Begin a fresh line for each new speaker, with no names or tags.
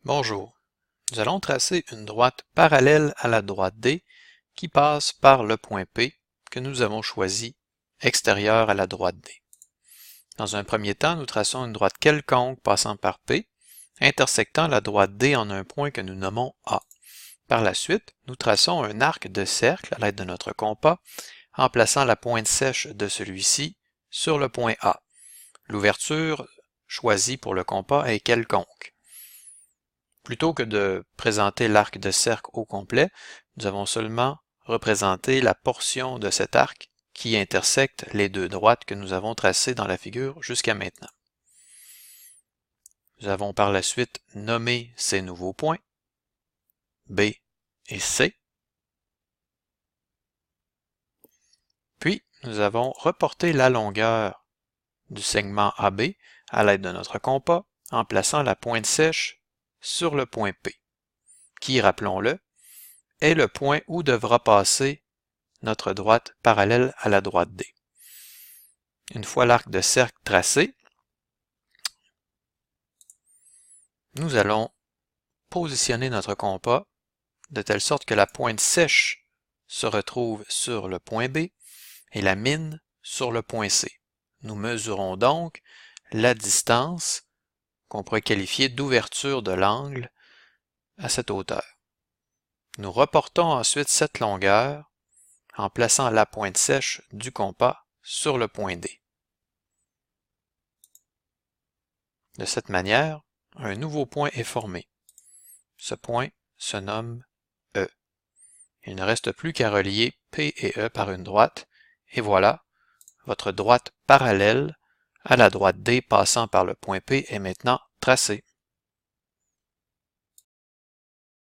Bonjour. Nous allons tracer une droite parallèle à la droite D qui passe par le point P que nous avons choisi extérieur à la droite D. Dans un premier temps, nous traçons une droite quelconque passant par P, intersectant la droite D en un point que nous nommons A. Par la suite, nous traçons un arc de cercle à l'aide de notre compas en plaçant la pointe sèche de celui-ci sur le point A. L'ouverture choisie pour le compas est quelconque. Plutôt que de présenter l'arc de cercle au complet, nous avons seulement représenté la portion de cet arc qui intersecte les deux droites que nous avons tracées dans la figure jusqu'à maintenant. Nous avons par la suite nommé ces nouveaux points, B et C. Puis, nous avons reporté la longueur du segment AB à l'aide de notre compas en plaçant la pointe sèche sur le point P, qui, rappelons-le, est le point où devra passer notre droite parallèle à la droite D. Une fois l'arc de cercle tracé, nous allons positionner notre compas de telle sorte que la pointe sèche se retrouve sur le point B et la mine sur le point C. Nous mesurons donc la distance qu'on pourrait qualifier d'ouverture de l'angle à cette hauteur. Nous reportons ensuite cette longueur en plaçant la pointe sèche du compas sur le point D. De cette manière, un nouveau point est formé. Ce point se nomme E. Il ne reste plus qu'à relier P et E par une droite, et voilà, votre droite parallèle à la droite D passant par le point P est maintenant tracée.